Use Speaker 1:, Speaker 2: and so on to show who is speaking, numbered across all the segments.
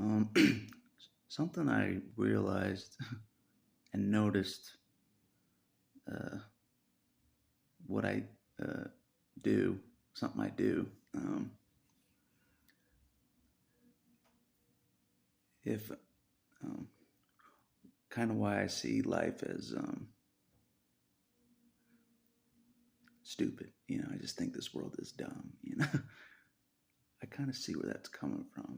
Speaker 1: Um, Something I realized and noticed uh, what I uh, do, something I do. If um, Kind of why I see life as stupid. I just think this world is dumb. I kind of see where that's coming from.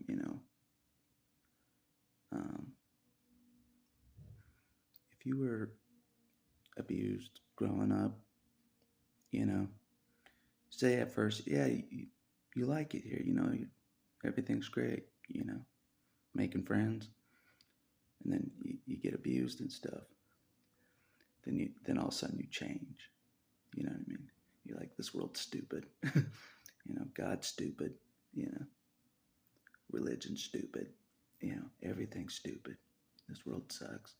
Speaker 1: Um, if you were abused growing up, you know, say at first, yeah, you like it here. Everything's great. Making friends, and then you get abused and stuff. Then all of a sudden you change. You know what I mean? You're like, this world's stupid. God's stupid. You know, religion's stupid. Everything's stupid. This world sucks.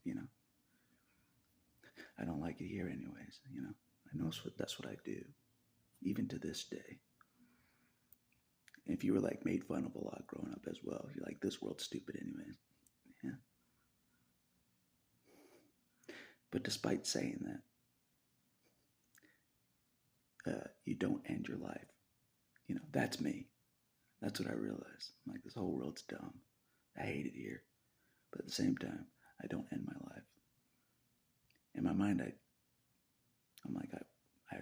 Speaker 1: I don't like it here anyways. I know that's what I do, even to this day. If you were like made fun of a lot growing up as well, you're like, this world's stupid anyways. Yeah. But despite saying that, you don't end your life. That's me. That's what I realized. I'm like, this whole world's dumb. I hate it here. But at the same time, I don't end my life. In my mind, I'm like, I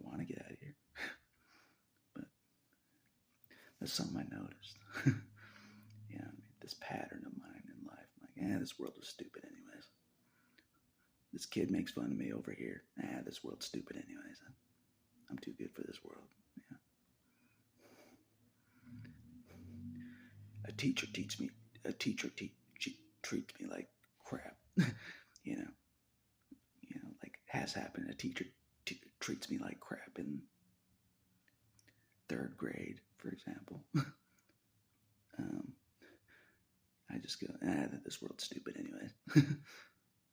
Speaker 1: want to get out of here. But that's something I noticed. This pattern of mine in life. I'm like, this world is stupid anyways. This kid makes fun of me over here. This world's stupid anyways. I'm too good for this world. Yeah. A teacher treats me like crap. you know, like has happened. A teacher treats me like crap in third grade, for example. I just go, this world's stupid anyways.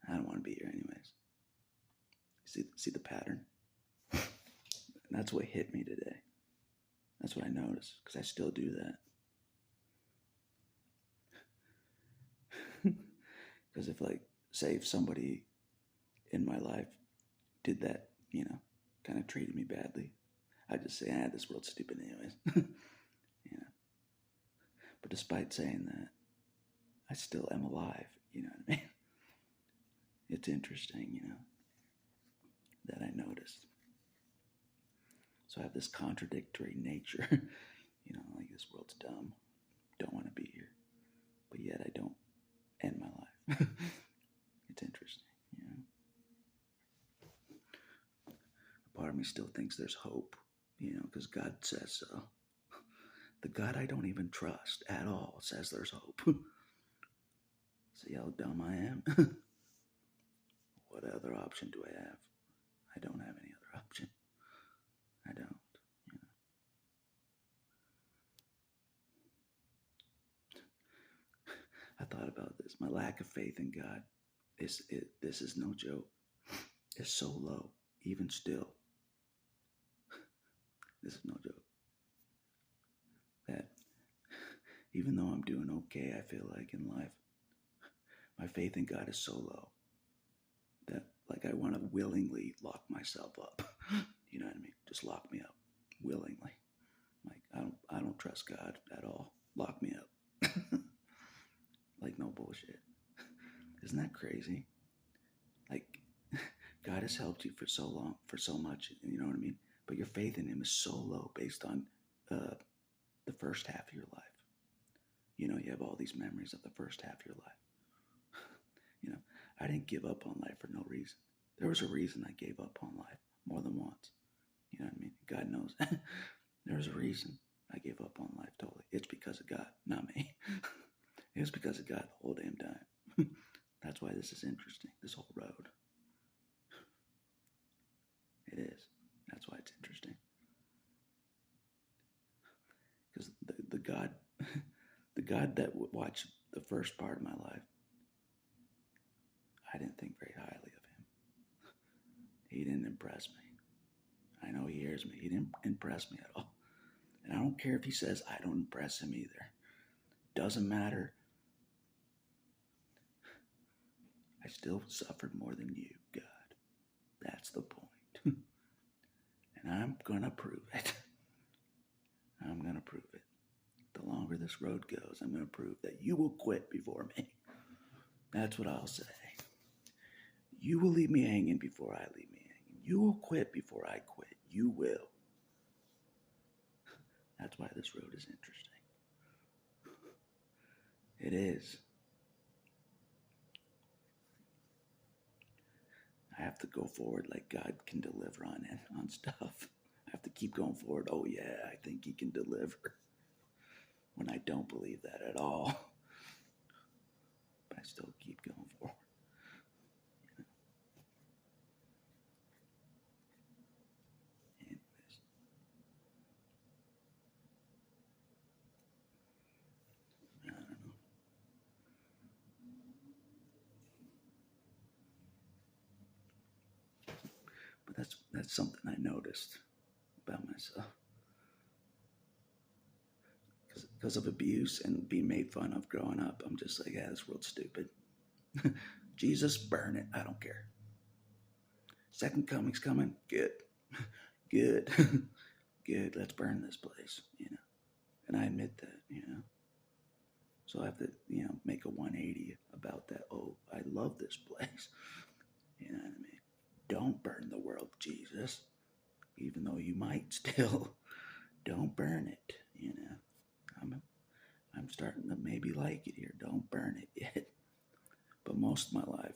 Speaker 1: I don't want to be here anyways. See the pattern? And that's what hit me today. That's what I noticed, because I still do that. Because if somebody in my life did that, kind of treated me badly, I'd just say, this world's stupid anyways. But despite saying that, I still am alive, you know what I mean? It's interesting, that I noticed. So I have this contradictory nature, like this world's dumb, don't want to be here, but yet I don't end my life. It's interesting, A part of me still thinks there's hope, because God says so. The God I don't even trust at all says there's hope. See how dumb I am? What other option do I have? I don't have any other option. I don't. I thought about this. My lack of faith in God this is no joke. It's so low, even still. This is no joke. That even though I'm doing okay, I feel like in life, my faith in God is so low that I want to willingly lock myself up. You know what I mean? Just lock me up willingly. I don't trust God at all. Lock me up. No bullshit. Isn't that crazy? God has helped you for so long, for so much, you know what I mean? But your faith in him is so low based on the first half of your life. You have all these memories of the first half of your life. I didn't give up on life for no reason. There was a reason I gave up on life more than once. You know what I mean? God knows. There was a reason I gave up on life totally. It's because of God, not me. It was because of God the whole damn time. That's why this is interesting, this whole road. It is. That's why it's interesting. Because the God, the God that watched the first part of my life, I didn't think very highly of him. He didn't impress me. I know he hears me. He didn't impress me at all. And I don't care if he says I don't impress him either. Doesn't matter I still suffered more than you, God. That's the point. And I'm going to prove it. I'm going to prove it. The longer this road goes, I'm going to prove that you will quit before me. That's what I'll say. You will leave me hanging before I leave me hanging. You will quit before I quit. You will. That's why this road is interesting. It is. I have to go forward like God can deliver on it, on stuff. I have to keep going forward. Oh yeah, I think he can deliver. When I don't believe that at all. But I still keep going forward. Anyways. I don't know. But that's something I noticed about myself. Because of abuse and being made fun of growing up, I'm just like, yeah, this world's stupid. Jesus, burn it. I don't care. Second coming's coming. Good. Good. Good. Let's burn this place, And I admit that, So I have to, make a 180 about that. Oh, I love this place. You know what I mean? Don't burn the world, Jesus. Even though you might still. Don't burn it, I'm starting to maybe like it here. Don't burn it yet. But most of my life,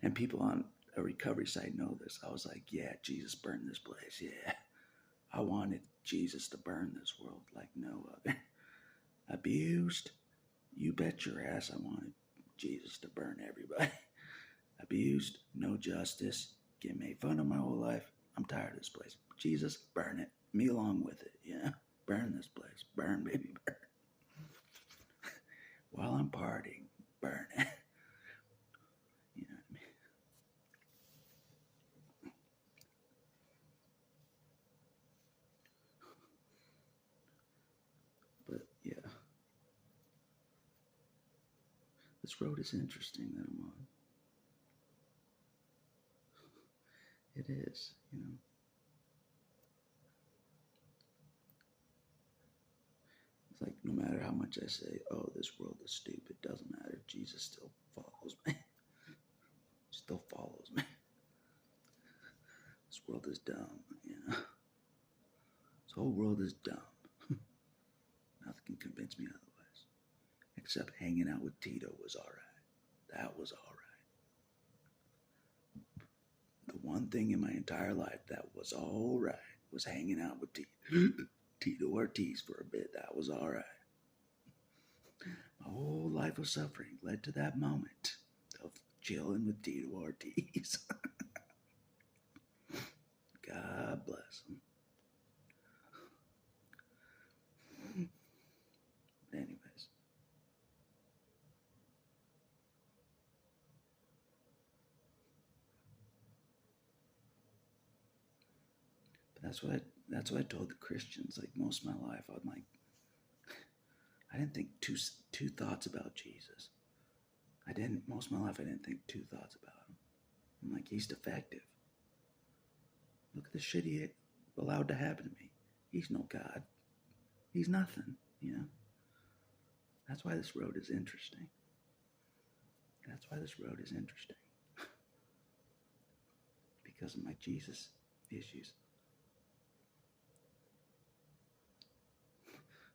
Speaker 1: and people on a recovery site know this, I was like, yeah, Jesus burned this place. Yeah. I wanted Jesus to burn this world like no other. Abused? You bet your ass I wanted Jesus to burn everybody. Abused? No justice. Get made fun of my whole life. I'm tired of this place. Jesus, burn it. Me along with it, Burn this place. Burn, baby, burn. While I'm partying, burn it. You know what I mean? But yeah, this road is interesting that I'm on. It is, It's like no matter how much I say, oh, this world is stupid, doesn't matter. Jesus still follows me. Still follows me. This world is dumb, This whole world is dumb. Nothing can convince me otherwise. Except hanging out with Tito was alright. That was alright. The one thing in my entire life that was alright was hanging out with Tito Ortiz for a bit. That was alright. My whole life of suffering led to that moment of chilling with Tito Ortiz. God bless him. Anyways. But that's what I told the Christians, like most of my life. I'm like, I didn't think two thoughts about Jesus. Most of my life I didn't think two thoughts about him. I'm like, he's defective. Look at the shit he allowed to happen to me. He's no God. He's nothing, That's why this road is interesting. That's why this road is interesting. Because of my Jesus issues.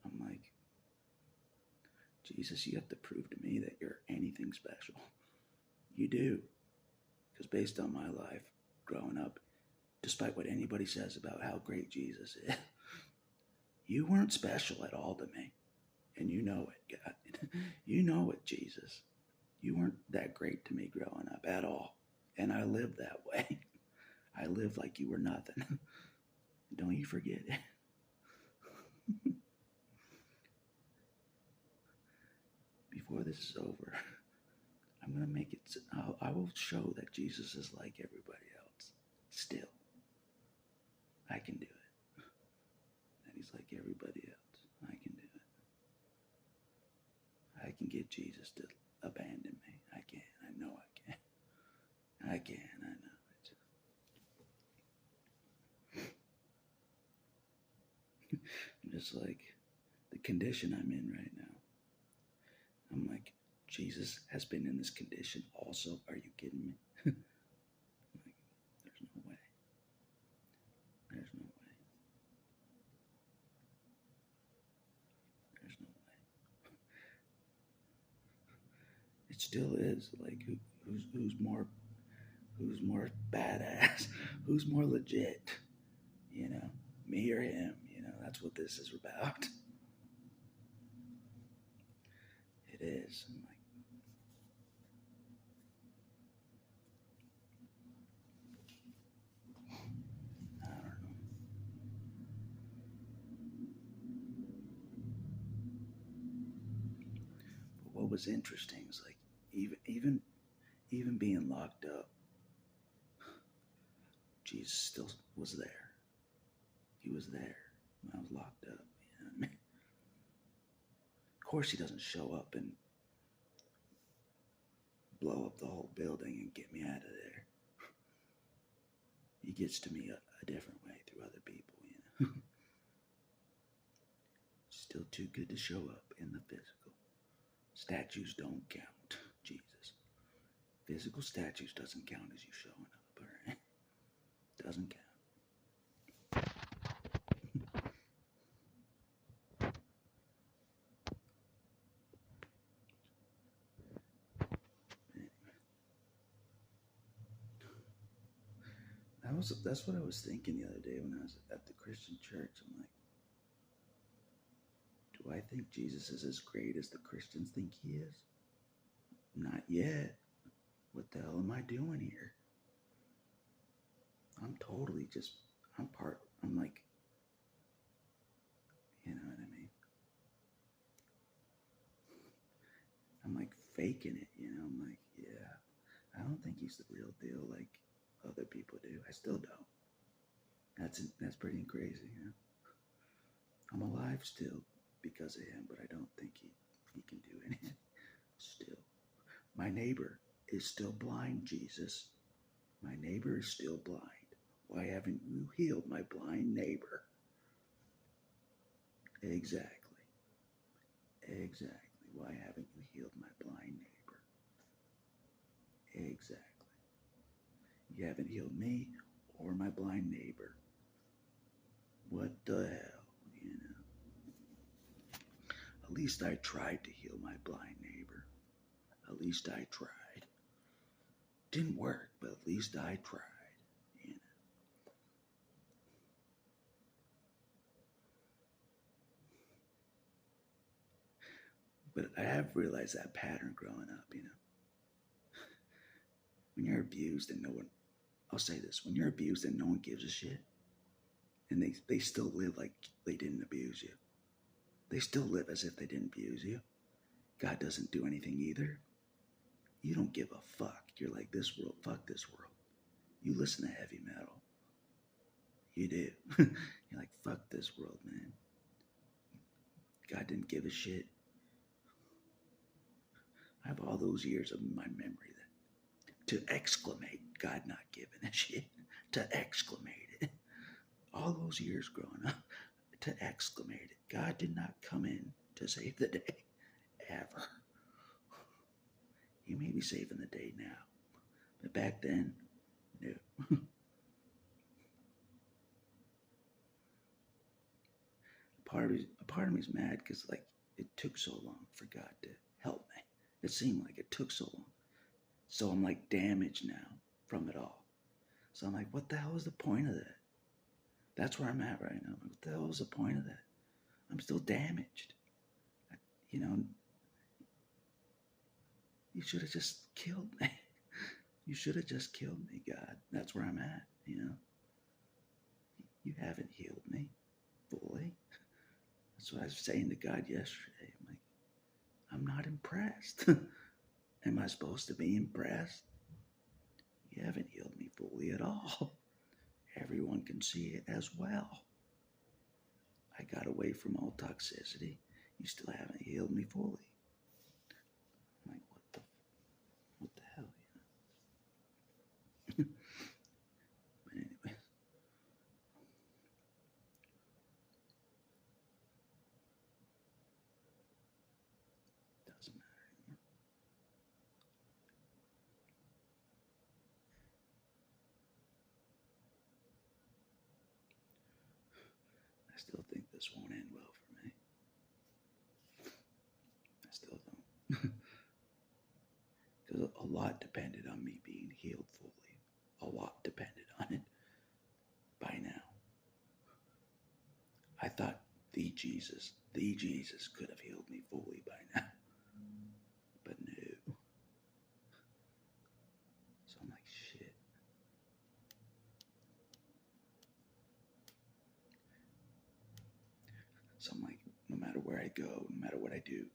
Speaker 1: I'm like, Jesus, you have to prove to me that you're anything special. You do. Because based on my life growing up, despite what anybody says about how great Jesus is, you weren't special at all to me. And you know it, God. You know it, Jesus. You weren't that great to me growing up at all. And I lived that way. I lived like you were nothing. Don't you forget it. Before this is over, I'm going to make it, I will show that Jesus is like everybody else. Still. I can do it. That he's like everybody else. I can do it. I can get Jesus to abandon me. I can't. I know I can't. I can. I know. Just like the condition I'm in right now. I'm like, Jesus has been in this condition also. Are you kidding me? Like, there's no way. There's no way. There's no way. It still is. Like, who's more badass? Who's more legit? You know, me or him? You know, that's what this is about. It is. I'm like, I don't know. But what was interesting is like, even being locked up, Jesus still was there. He was there when I was locked up. You know what I mean? Of course, he doesn't show up and blow up the whole building and get me out of there. He gets to me a different way through other people, you know. Still too good to show up in the physical. Statues don't count, Jesus. Physical statues doesn't count as you showing up, all right? Doesn't count. That's what I was thinking the other day when I was at the Christian church. I'm like, do I think Jesus is as great as the Christians think he is? Not yet. What the hell am I doing here? I'm totally just, I'm like, you know what I mean? I'm like faking it, you know? I'm like, yeah, I don't think he's the real deal like other people do. I still don't. That's pretty crazy, you know? I'm alive still because of him, but I don't think he can do anything still. My neighbor is still blind, Jesus. My neighbor is still blind. Why haven't you healed my blind neighbor? Exactly. Exactly. Why haven't you healed my blind neighbor? Exactly. You haven't healed me or my blind neighbor. What the hell, you know? At least I tried to heal my blind neighbor. At least I tried. Didn't work, but at least I tried, you know. But I have realized that pattern growing up, you know. When you're abused and no one, I'll say this, when you're abused and no one gives a shit, and they still live like they didn't abuse you. They still live as if they didn't abuse you. God doesn't do anything either. You don't give a fuck. You're like, this world, fuck this world. You listen to heavy metal. You do. You're like, fuck this world, man. God didn't give a shit. I have all those years of my memory that to exclamate God not giving a shit. To exclamate it. All those years growing up, to exclamate it. God did not come in to save the day, ever. He may be saving the day now, but back then, no. A part of me's mad because like it took so long for God to help me. It seemed like it took so long. So I'm like damaged now from it all. So I'm like, what the hell is the point of that? That's where I'm at right now. What the hell is the point of that? I'm still damaged. You know, you should have just killed me. You should have just killed me, God. That's where I'm at, you know. You haven't healed me fully. That's what I was saying to God yesterday. I'm like, I'm not impressed. Am I supposed to be impressed? You haven't healed me fully at all. Everyone can see it as well. I got away from all toxicity. You still haven't healed me fully. I'm like, what still think this won't end well for me. I still don't. Because a lot depended on me being healed fully. A lot depended on it by now. I thought the Jesus could have healed me fully by now. But no. So I'm like, shit. So I'm like, no matter where I go, no matter what I do,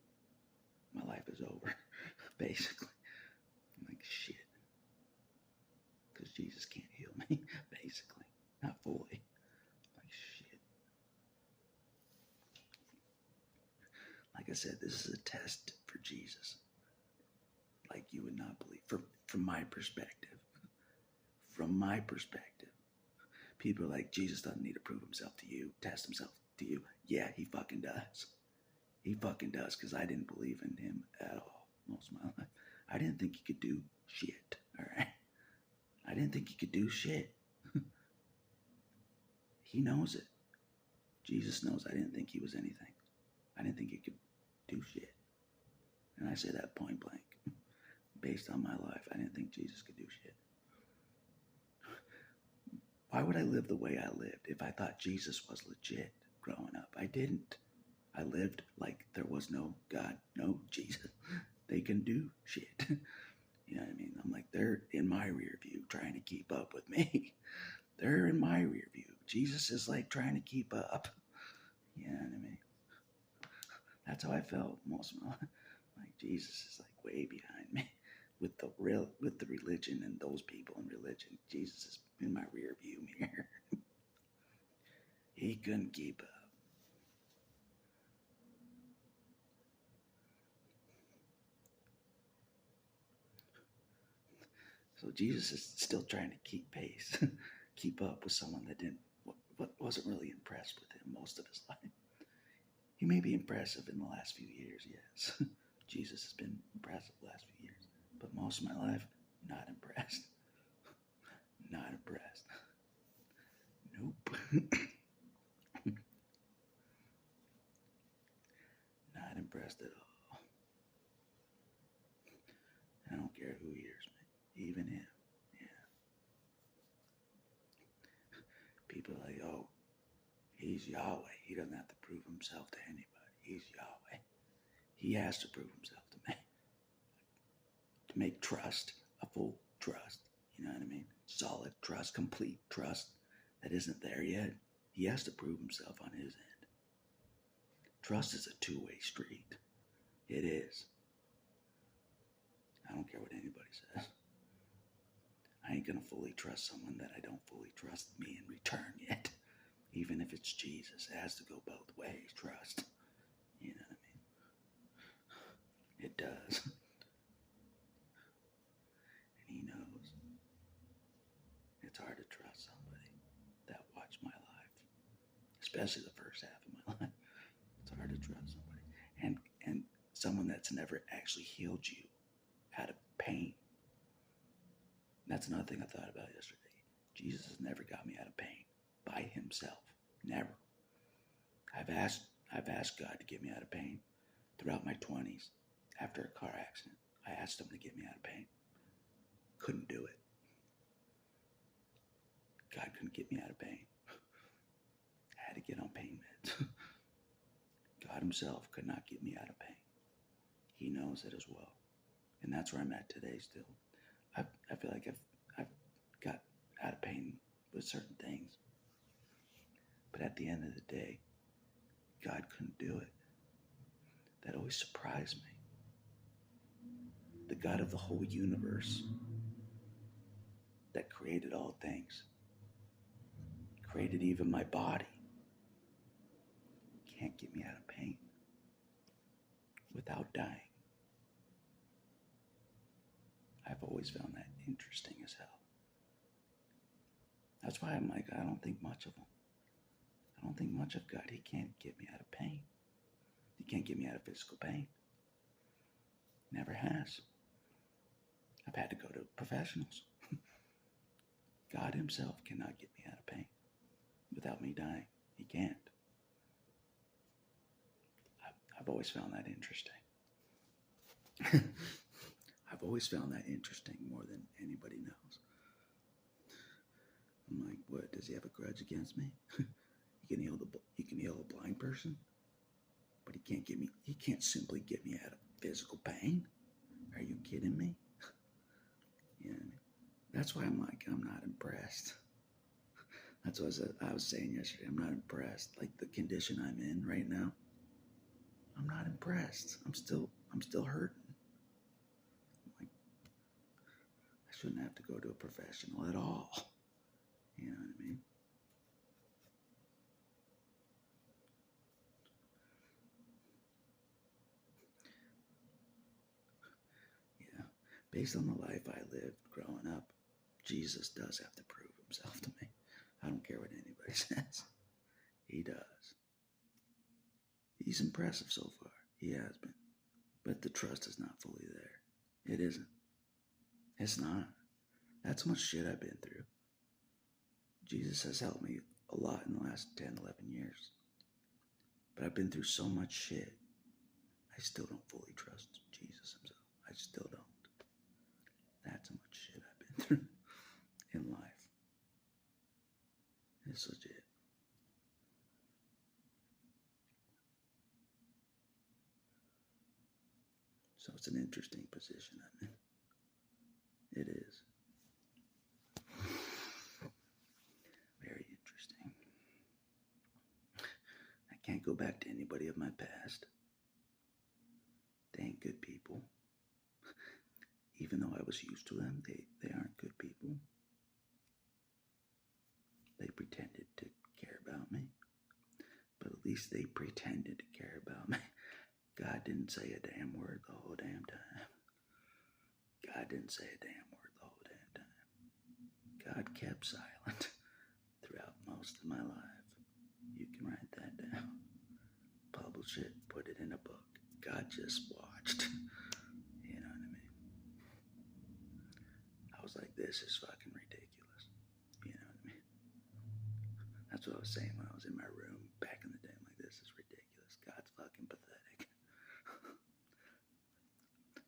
Speaker 1: my life is over, basically. I'm like, shit. Because Jesus can't heal me, basically. Not fully. Like, shit. Like I said, this is a test for Jesus. Like you would not believe. From my perspective. From my perspective. People are like, Jesus doesn't need to prove himself to you, test himself to you. Yeah, he fucking does. He fucking does, because I didn't believe in him at all most of my life. I didn't think he could do shit, all right? I didn't think he could do shit. He knows it. Jesus knows I didn't think he was anything. I didn't think he could do shit. And I say that point blank. Based on my life, I didn't think Jesus could do shit. Why would I live the way I lived if I thought Jesus was legit growing up? I didn't. I lived like there was no God, no Jesus. They can do shit. You know what I mean? I'm like, they're in my rear view trying to keep up with me. They're in my rear view. Jesus is like trying to keep up. You know what I mean? That's how I felt most of my life. Like Jesus is like way behind me with the religion and those people in religion. Jesus is in my rear view mirror. He couldn't keep up. So Jesus is still trying to keep pace, keep up with someone that wasn't really impressed with him most of his life. He may be impressive in the last few years, yes. Jesus has been impressive the last few years, but most of my life, not impressed. Not impressed. Nope. Not impressed at all. I don't care who hears me, even him. Yeah. People are like, oh, he's Yahweh. He doesn't have to prove himself to anybody. He's Yahweh. He has to prove himself to me. To make trust a full trust. You know what I mean? Solid trust, complete trust that isn't there yet. He has to prove himself on his end. Trust is a two-way street. It is. I don't care what anybody says. I ain't gonna fully trust someone that I don't fully trust me in return yet. Even if it's Jesus, it has to go both ways. Trust. You know what I mean? It does. And he knows. It's hard to trust somebody that watched my life. Especially the first half of my life. It's hard to trust somebody. And someone that's never actually healed you out of pain. That's another thing I thought about yesterday. Jesus has never got me out of pain by himself. Never. I've asked God to get me out of pain throughout my 20s. After a car accident, I asked him to get me out of pain. Couldn't do it. God couldn't get me out of pain. I had to get on pain meds. God himself could not get me out of pain. He knows it as well. And that's where I'm at today still. I feel like I've got out of pain with certain things. But at the end of the day, God couldn't do it. That always surprised me. The God of the whole universe that created all things, created even my body, can't get me out of pain without dying. I've always found that interesting as hell. That's why I'm like, I don't think much of him. I don't think much of God. He can't get me out of pain. He can't get me out of physical pain. Never has. I've had to go to professionals. God himself cannot get me out of pain without me dying. He can't. I've always found that interesting. I've always found that interesting more than anybody knows. I'm like, what? Does he have a grudge against me? He can heal a blind person, but he can't simply get me out of physical pain. Are you kidding me? Yeah, that's why I'm like, I'm not impressed. That's what I was saying yesterday. I'm not impressed. Like the condition I'm in right now, I'm not impressed. I'm still hurting. Like, I shouldn't have to go to a professional at all. You know what I mean? Yeah. Based on the life I lived growing up, Jesus does have to prove himself to me. I don't care what anybody says. He does. He's impressive so far. He has been. But the trust is not fully there. It isn't. It's not. That's how much shit I've been through. Jesus has helped me a lot in the last 10, 11 years. But I've been through so much shit, I still don't fully trust Jesus himself. I still don't. That's how much shit I've been through in life. It's legit. So it's an interesting position I'm in. It is. Very interesting. I can't go back to anybody of my past. They ain't good people. Even though I was used to them, they aren't good people. They pretended to care about me. But at least they pretended to care about me. God didn't say a damn word the whole damn time. God didn't say a damn word the whole damn time. God kept silent throughout most of my life. You can write that down. Publish it, put it in a book. God just watched. You know what I mean? I was like, this is fucking ridiculous. You know what I mean? That's what I was saying when I was in my room back in the day. I'm like, this is ridiculous. God's fucking pathetic.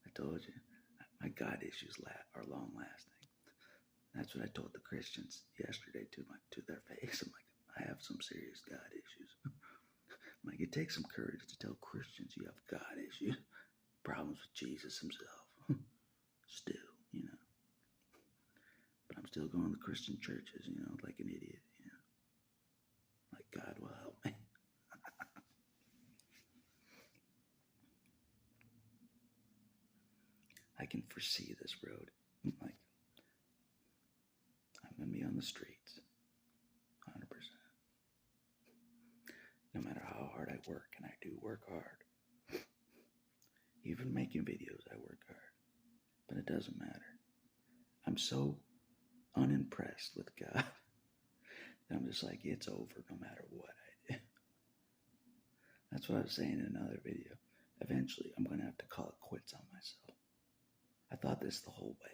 Speaker 1: I told you, my God issues are long lasting. That's what I told the Christians yesterday to their face. I'm like, I have some serious God issues. I'm like, it takes some courage to tell Christians you have God issues, problems with Jesus himself. Still, you know. But I'm still going to Christian churches, you know, like an idiot, you know. Like God will help me. I can foresee this road. Like, I'm going to be on the streets. 100%. No matter how hard I work, and I do work hard. Even making videos, I work hard. But it doesn't matter. I'm so unimpressed with God that I'm just like, it's over no matter what I do. That's what I was saying in another video. Eventually, I'm going to have to call it quits on myself. I thought this the whole way.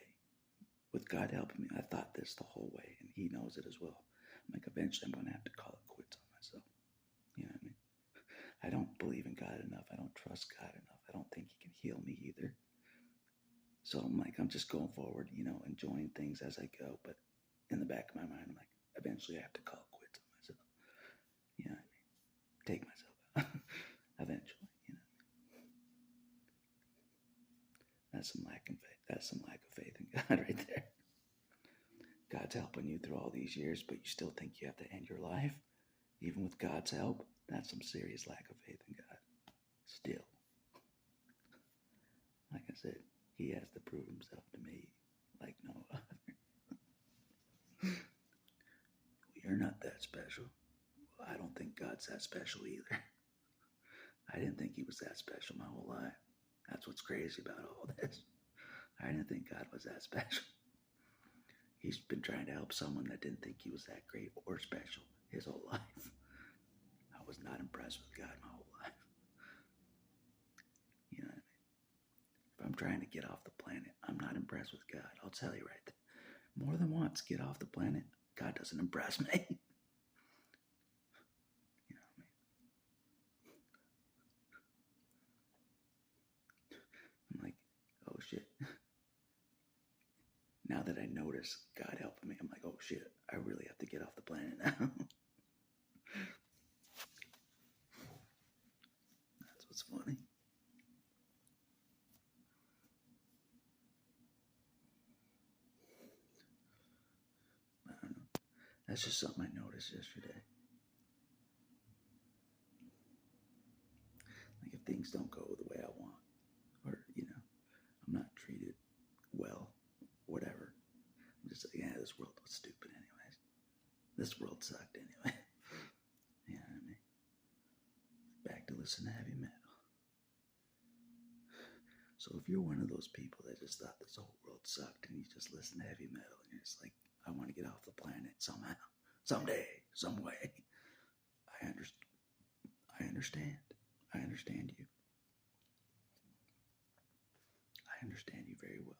Speaker 1: With God helping me, I thought this the whole way, and he knows it as well. I'm like, eventually I'm going to have to call it quits on myself. You know what I mean? I don't believe in God enough. I don't trust God enough. I don't think he can heal me either. So I'm like, I'm just going forward, you know, enjoying things as I go. But in the back of my mind, I'm like, eventually I have to call it quits on myself. You know what I mean? Take myself out. Eventually, you know. That's some lack of faith. That's some lack of faith in God right there. God's helping you through all these years, but you still think you have to end your life, even with God's help. That's some serious lack of faith in God. Still. Like I said, he has to prove himself to me like no other. You're not that special. Well, I don't think God's that special either. I didn't think he was that special my whole life. That's what's crazy about all this. I didn't think God was that special. He's been trying to help someone that didn't think he was that great or special his whole life. I was not impressed with God my whole life. You know what I mean? If I'm trying to get off the planet, I'm not impressed with God. I'll tell you right there. More than once, get off the planet, God doesn't impress me. You know what I mean? now that I notice God helping me, I'm like, oh shit, I really have to get off the planet now. That's what's funny. I don't know. That's just something I noticed yesterday. Like if things don't go the way I want, or, I'm not treated well, whatever. I'm just like, yeah, this world was stupid anyways. This world sucked anyway. You know what I mean? Back to listen to heavy metal. So if you're one of those people that just thought this whole world sucked and you just listen to heavy metal and you're just like, I want to get off the planet somehow, someday, some way, I understand. I understand you. I understand you very well.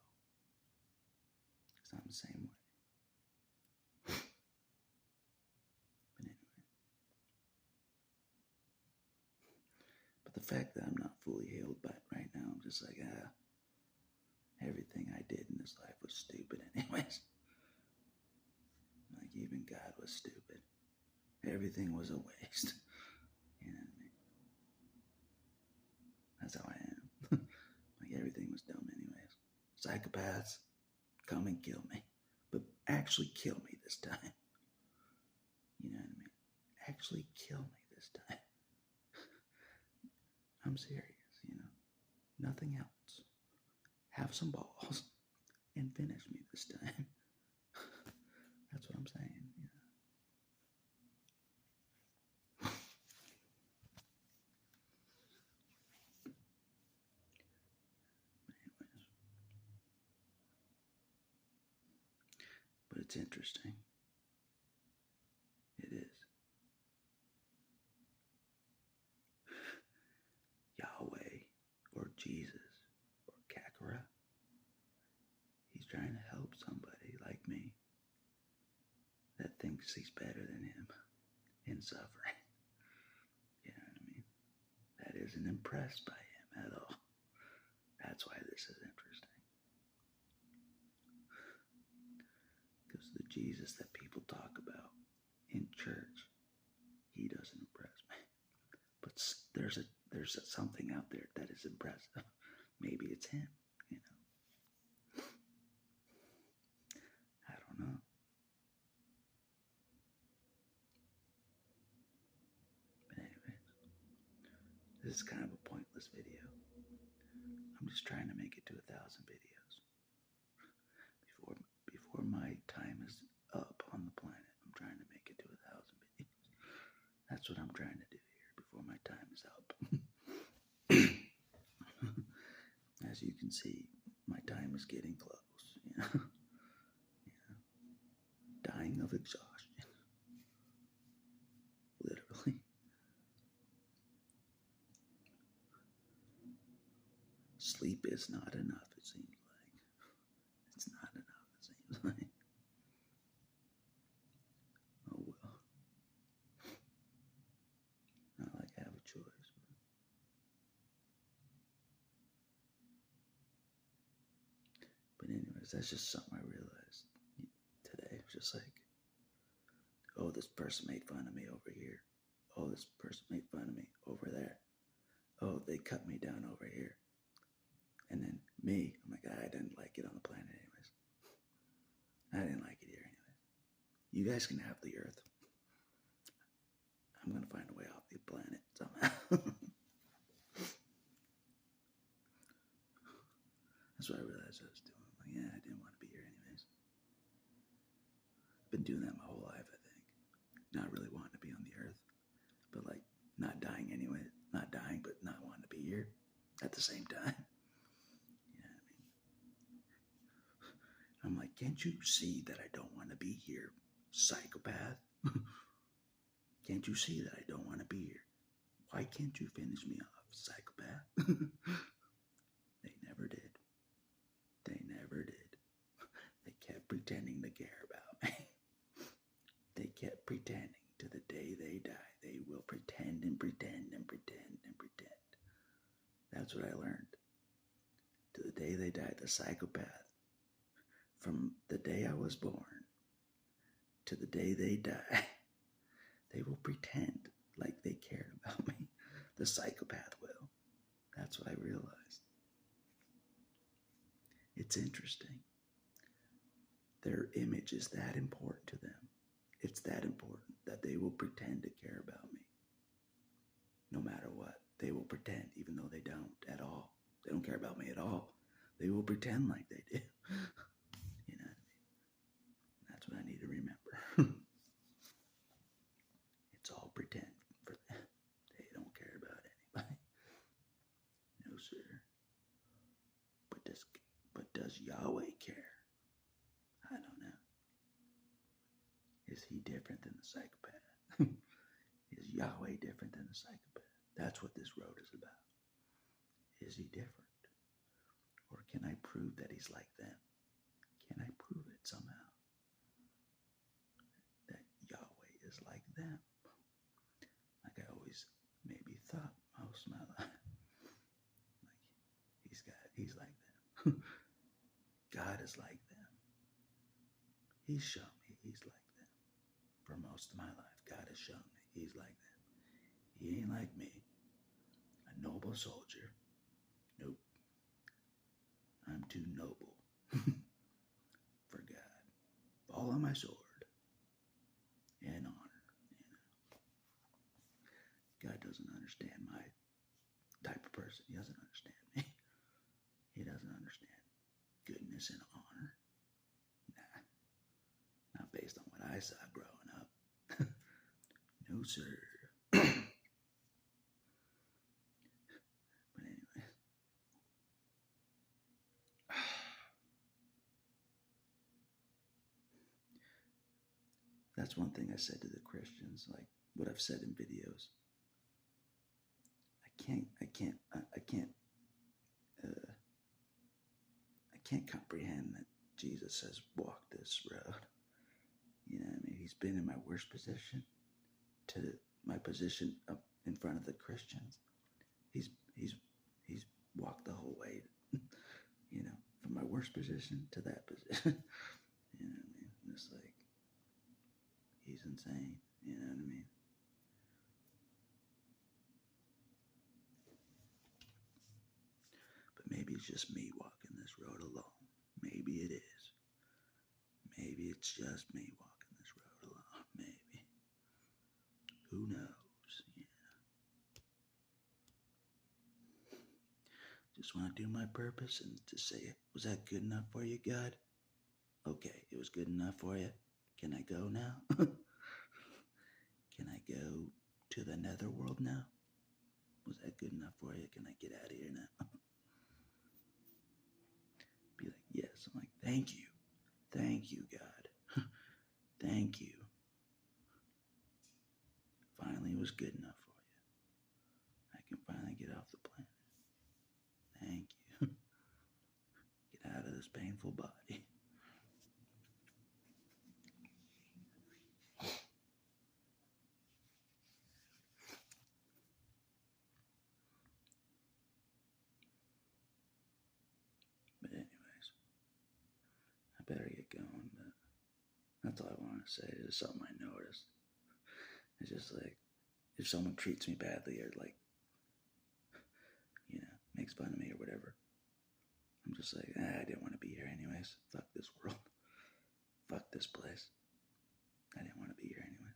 Speaker 1: Because I'm the same way. But anyway. But the fact that I'm not fully healed back right now, I'm just like, everything I did in this life was stupid anyways. Like even God was stupid. Everything was a waste. You know what I mean? That's how I am. Like everything was dumb anyways. Psychopaths, come and kill me. But actually kill me this time. You know what I mean? Actually kill me this time. I'm serious, Nothing else. Have some balls and finish me this time. That's what I'm saying, But it's interesting. It is. Yahweh or Jesus or Kakara, he's trying to help somebody like me that thinks he's better than him in suffering. You know what I mean? That isn't impressed by him at all. That's why this is interesting. Because the Jesus that people talk about in church, he doesn't impress me. But there's something out there that is impressive. Maybe it's him, I don't know. But anyways, this is kind of a pointless video. I'm just trying to make it to 1,000 videos before my time is up on the planet. I'm trying to make it to 1,000 videos. That's what I'm trying to do here before my time is up. As you can see, my time is getting close. Dying of exhaustion. Literally. Sleep is not enough, it seems like. It's not enough, it seems like. Oh well. Not like I have a choice. But anyways, that's just something I realized today. Just like, oh, this person made fun of me over here. Oh, this person made fun of me over there. Oh, they cut me down over here. And then me, I'm like, I didn't like it on the planet anyways. I didn't like it here anyways. You guys can have the earth. I'm going to find a way off the planet somehow. That's what I realized I was doing. I'm like, yeah, I didn't want to be here anyways. Been doing that my whole life, I think. Not really wanting to be on the earth. But like, not dying anyway. Not dying, but not wanting to be here at the same time. You know what I mean? I'm like, can't you see that I don't want to be here, psychopath? Can't you see that I don't want to be here? Why can't you finish me off, psychopath? They never did. They never did. They kept pretending to care about me. They kept pretending to the day they die. They will pretend and pretend and pretend and pretend. That's what I learned. To the day they die, the psychopath from the day I was born to the day they die, they will pretend like they cared about me. The psychopath will. That's what I realized. It's interesting. Their image is that important to them. It's that important that they will pretend to care about me. No matter what, they will pretend, even though they don't at all. They don't care about me at all. They will pretend like they do. You know what I mean? That's what I need to remember. It's all pretend for them. They don't care about anybody. No, sir. But does Yahweh care? I don't know. Is he different than the psychopath? Is Yahweh different than the psychopath? That's what this road is about. Is he different? Or can I prove that he's like them? Can I prove it somehow? That Yahweh is like them? Like I always maybe thought most of my life. Like he's like them. God is like them. He's shown me he's like them. For most of my life, God has shown me he's like them. He ain't like me. A noble soldier. Nope. I'm too noble for God. Fall on my sword and honor. You know. God doesn't understand my type of person. He doesn't understand me. He doesn't understand goodness and honor. Nah. Not based on what I saw growing up. No, sir. But anyway. That's one thing I said to the Christians, like what I've said in videos. I can't comprehend that Jesus has walked this road. You know what I mean? He's been in my worst position to my position up in front of the Christians. He's walked the whole way, you know, from my worst position to that position. You know what I mean? It's like, he's insane. You know what I mean? But maybe it's just me walking this road alone. Maybe it is. Maybe it's just me walking this road alone. Maybe. Who knows? Yeah. Just want to do my purpose and to say, was that good enough for you, God? Okay, it was good enough for you. Can I go now? Can I go to the netherworld now? Was that good enough for you? Can I get out of here now? Be like, yes. I'm like, thank you. Thank you, God. Thank you. Finally, it was good enough for you. I can finally get off the planet. Thank you. Get out of this painful body. But anyways, I better get going, but that's all I want to say. Is something I noticed. It's just like, if someone treats me badly or like, you know, makes fun of me or whatever, I'm just like, I didn't want to be here anyways. Fuck this world. Fuck this place. I didn't want to be here anyways.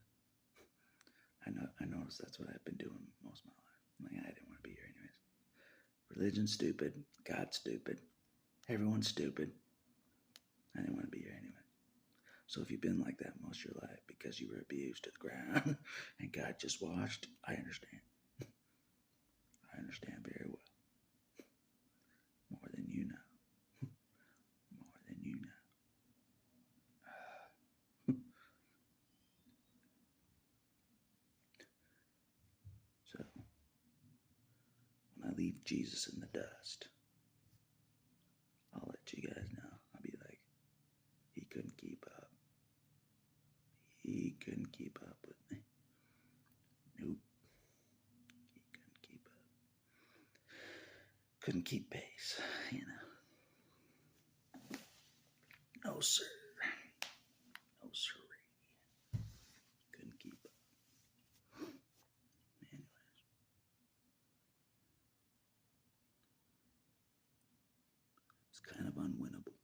Speaker 1: I noticed that's what I've been doing most of my life. I'm like, I didn't want to be here anyways. Religion's stupid. God's stupid. Everyone's stupid. I didn't want to be here anyway. So if you've been like that most of your life because you were abused to the ground and God just watched, I understand. I understand very well. More than you know. More than you know. So, when I leave Jesus in the dust, I'll let you guys know. I'll be like, he couldn't keep up. He couldn't keep up with me. Nope. He couldn't keep up. Couldn't keep pace, you know. No, No, sir. No, sir. Couldn't keep up. Anyways. It's kind of unwinnable.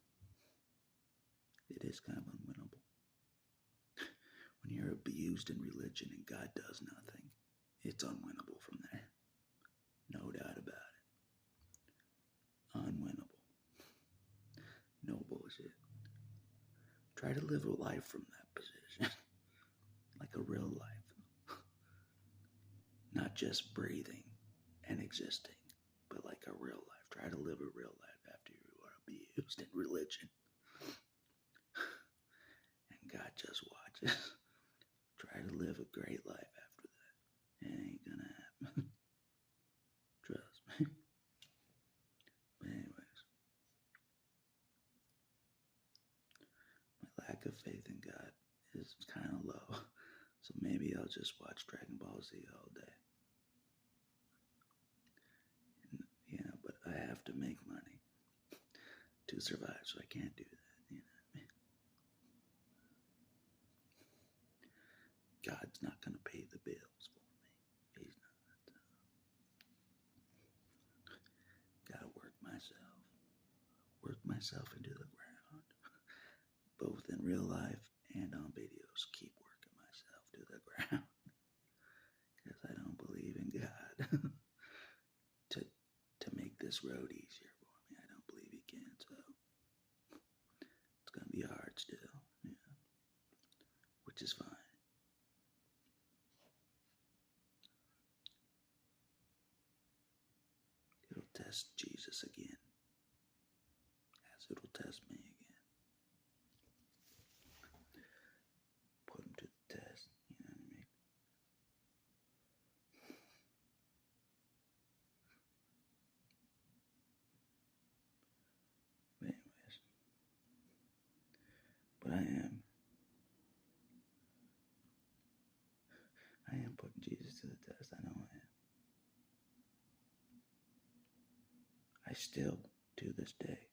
Speaker 1: It is kind of unwinnable. When you're abused in religion and God does nothing, it's unwinnable from there. No doubt about it. Unwinnable. No bullshit. Try to live a life from that position. Like a real life. Not just breathing and existing, but like a real life. Try to live a real life after you are abused in religion. And God just watches. Try to live a great life after that. It ain't gonna happen. Trust me. But anyways, my lack of faith in God is kind of low. So maybe I'll just watch Dragon Ball Z all day. And, but I have to make money to survive, so I can't do that. God's not going to pay the bills for me. He's not. Gotta work myself into the ground, both in real life and on videos. Keep working myself to the ground, because I don't believe in God to make this road easier for me. I don't believe He can, so it's gonna be hard still, which is fine. It'll test Jesus again, as it'll test me again. Put Him to the test, you know what I mean? But anyways, but I am putting Jesus to the test. I know I am. I still, to this day,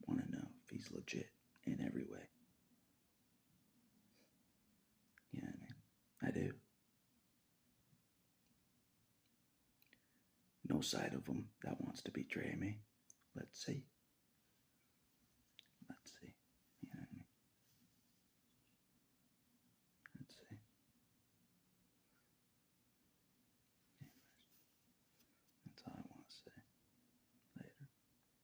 Speaker 1: want to know if He's legit in every way. You know what I mean? I do. No side of Him that wants to betray me. Let's see. Let's see.